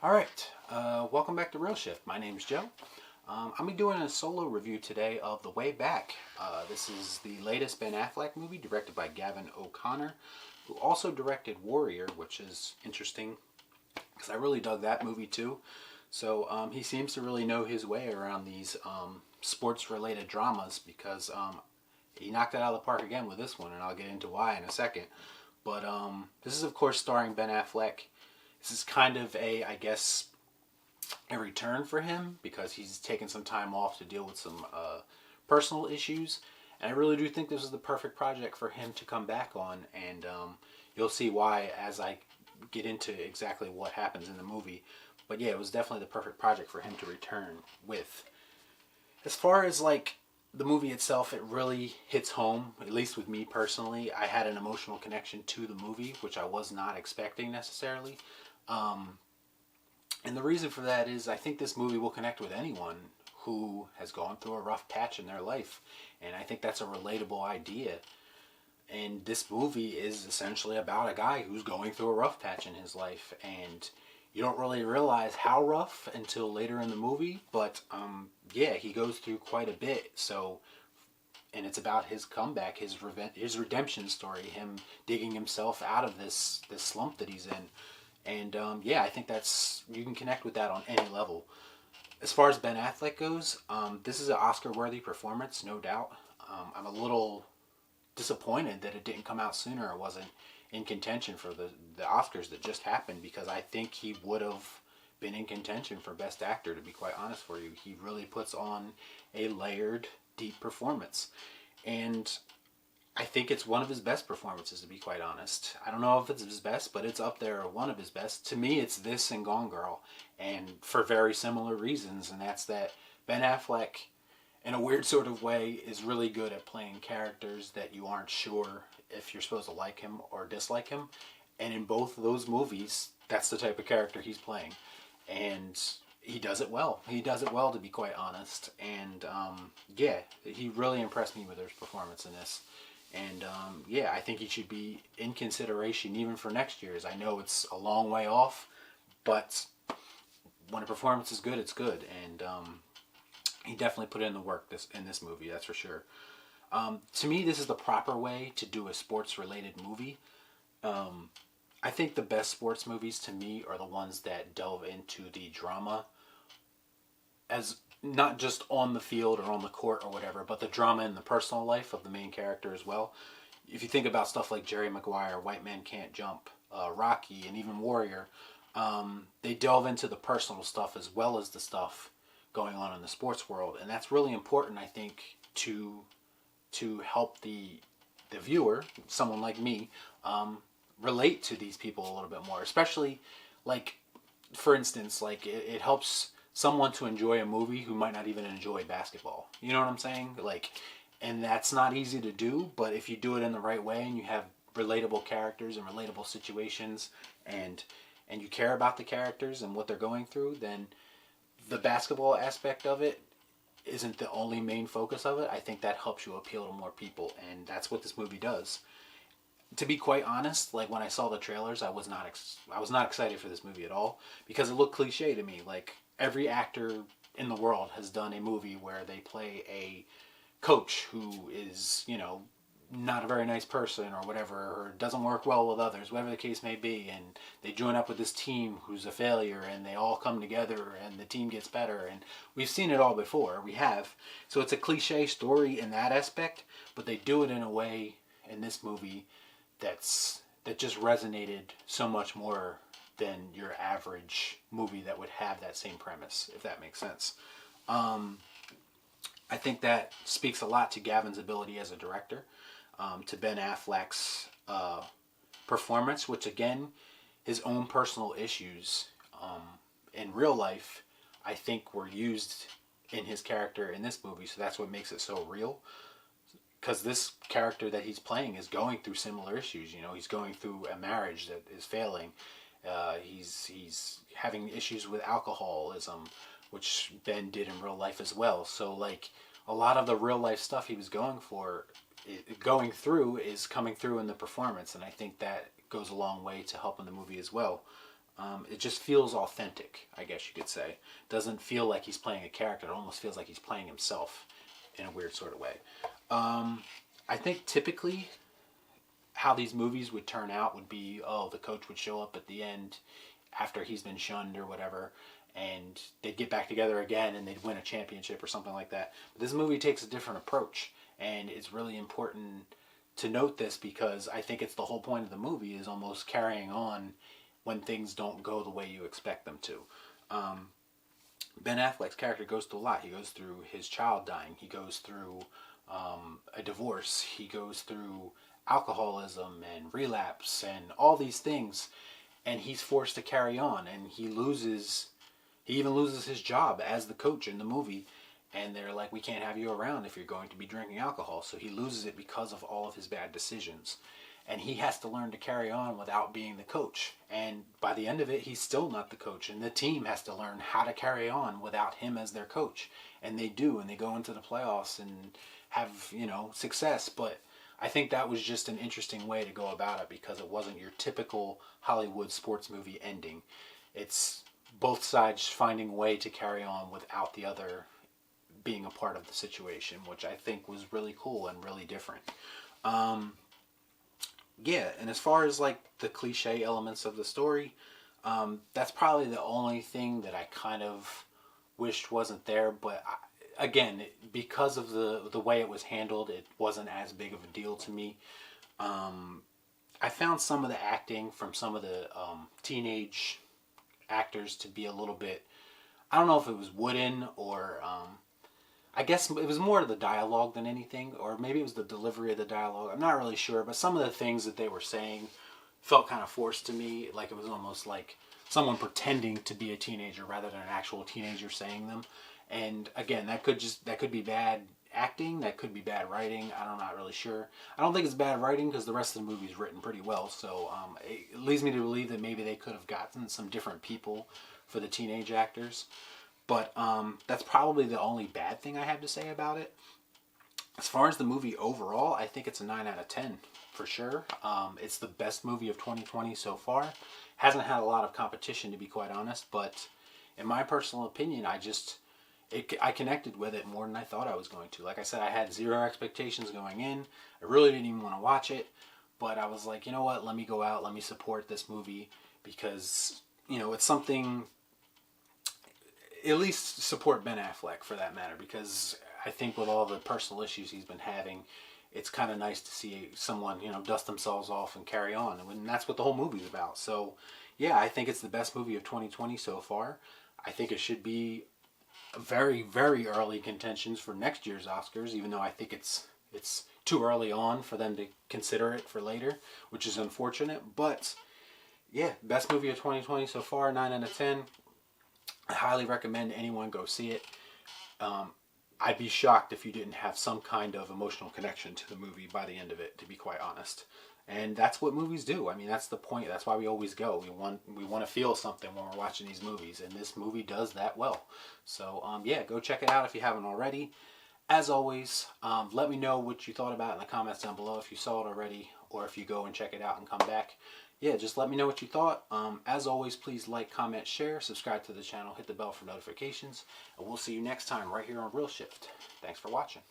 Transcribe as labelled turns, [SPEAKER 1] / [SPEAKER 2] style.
[SPEAKER 1] Alright, welcome back to Real Shift. My name's Joe. I'm doing a solo review today of The Way Back. This is the latest Ben Affleck movie directed by Gavin O'Connor, who also directed Warrior, which is interesting because I really dug that movie too. So he seems to really know his way around these sports-related dramas because he knocked it out of the park again with this one, and I'll get into why in a second. But this is, of course, starring Ben Affleck. This is kind of I guess, a return for him because he's taken some time off to deal with some personal issues. And I really do think this is the perfect project for him to come back on, and you'll see why as I get into exactly what happens in the movie. But yeah, it was definitely the perfect project for him to return with. As far as the movie itself, it really hits home, at least with me personally. I had an emotional connection to the movie, which I was not expecting necessarily. Um, and the reason for that is I think this movie will connect with anyone who has gone through a rough patch in their life. And I think that's a relatable idea. And this movie is essentially about a guy who's going through a rough patch in his life. And you don't really realize how rough until later in the movie. But yeah, he goes through quite a bit. So, and it's about his comeback, his redemption story, him digging himself out of this slump that he's in. And yeah, I think you can connect with that on any level. As far as Ben Affleck goes, this is an Oscar-worthy performance, no doubt. I'm a little disappointed that it didn't come out sooner. It wasn't in contention for the Oscars that just happened, because I think he would have been in contention for Best Actor, to be quite honest for you. He really puts on a layered, deep performance. And I think it's one of his best performances, to be quite honest. I don't know if it's his best, but it's up there, one of his best. To me, it's this and Gone Girl, and for very similar reasons, and that's that Ben Affleck, in a weird sort of way, is really good at playing characters that you aren't sure if you're supposed to like him or dislike him. And in both of those movies, that's the type of character he's playing. And he does it well. He does it well, to be quite honest. And yeah, he really impressed me with his performance in this. And yeah, I think he should be in consideration even for next year's. I know it's a long way off, but when a performance is good, it's good. And he definitely put in the work in this movie, that's for sure. To me, this is the proper way to do a sports-related movie. I think the best sports movies to me are the ones that delve into the drama, as not just on the field or on the court or whatever, but the drama in the personal life of the main character as well. If you think about stuff like Jerry Maguire, White Man Can't Jump, Rocky, and even Warrior, they delve into the personal stuff as well as the stuff going on in the sports world, and that's really important, I think, to help the viewer, someone like me, relate to these people a little bit more. Especially, for instance, it helps someone to enjoy a movie who might not even enjoy basketball. You know what I'm saying? And that's not easy to do, but if you do it in the right way and you have relatable characters and relatable situations, and you care about the characters and what they're going through, then the basketball aspect of it isn't the only main focus of it. I think that helps you appeal to more people, and that's what this movie does. To be quite honest, when I saw the trailers, I was not excited for this movie at all, because it looked cliche to me. Every actor in the world has done a movie where they play a coach who is, not a very nice person or whatever, or doesn't work well with others, whatever the case may be, and they join up with this team who's a failure, and they all come together and the team gets better. And we've seen it all before. We have. So it's a cliche story in that aspect, but they do it in a way in this movie that just resonated so much more than your average movie that would have that same premise, if that makes sense. I think that speaks a lot to Gavin's ability as a director, to Ben Affleck's performance, which again, his own personal issues in real life, I think were used in his character in this movie, so that's what makes it so real. Because this character that he's playing is going through similar issues. He's going through a marriage that is failing. He's having issues with alcoholism, which Ben did in real life as well. So a lot of the real life stuff he was going through is coming through in the performance, and I think that goes a long way to helping the movie as well. It just feels authentic, I guess you could say. Doesn't feel like he's playing a character. It almost feels like he's playing himself in a weird sort of way. I think typically how these movies would turn out would be, oh, the coach would show up at the end after he's been shunned or whatever, and they'd get back together again and they'd win a championship or something like that. But this movie takes a different approach, and it's really important to note this because I think it's the whole point of the movie is almost carrying on when things don't go the way you expect them to. Ben Affleck's character goes through a lot. He goes through his child dying. He goes through a divorce. He goes through alcoholism and relapse and all these things, and he's forced to carry on, and he even loses his job as the coach in the movie, and they're like, we can't have you around if you're going to be drinking alcohol. So he loses it because of all of his bad decisions, and he has to learn to carry on without being the coach, and by the end of it he's still not the coach, and the team has to learn how to carry on without him as their coach, and they do, and they go into the playoffs and have, success. But I think that was just an interesting way to go about it because it wasn't your typical Hollywood sports movie ending. It's both sides finding a way to carry on without the other being a part of the situation, which I think was really cool and really different. Yeah, and as far as like the cliche elements of the story, that's probably the only thing that I kind of wished wasn't there, but again, because of the way it was handled, it wasn't as big of a deal to me. I found some of the acting from some of the teenage actors to be a little bit, I don't know if it was wooden or I guess it was more the dialogue than anything, or maybe it was the delivery of the dialogue. I'm not really sure, but some of the things that they were saying felt kind of forced to me, like it was almost like someone pretending to be a teenager rather than an actual teenager saying them. And again, that could be bad acting, that could be bad writing. I'm not really sure. I don't think it's bad writing because the rest of the movie is written pretty well. So it leads me to believe that maybe they could have gotten some different people for the teenage actors. But that's probably the only bad thing I have to say about it. As far as the movie overall, I think it's a 9 out of 10 for sure. It's the best movie of 2020 so far. Hasn't had a lot of competition, to be quite honest, but in my personal opinion, I connected with it more than I thought I was going to. Like I said, I had zero expectations going in. I really didn't even want to watch it, but I was like, you know what? Let me go out. Let me support this movie because, it's something. At least support Ben Affleck for that matter, because I think with all the personal issues he's been having, it's kind of nice to see someone, dust themselves off and carry on. And that's what the whole movie's about. So, yeah, I think it's the best movie of 2020 so far. I think it should be very, very early contentions for next year's Oscars, even though I think it's too early on for them to consider it for later, which is unfortunate. But, yeah, best movie of 2020 so far, 9 out of 10. I highly recommend anyone go see it. I'd be shocked if you didn't have some kind of emotional connection to the movie by the end of it, to be quite honest. And that's what movies do. I mean, that's the point. That's why we always go. We want to feel something when we're watching these movies, and this movie does that well. So, yeah, go check it out if you haven't already. As always, let me know what you thought about it in the comments down below if you saw it already, or if you go and check it out and come back. Yeah, just let me know what you thought. As always, please like, comment, share, subscribe to the channel, hit the bell for notifications, and we'll see you next time right here on Real Shift. Thanks for watching.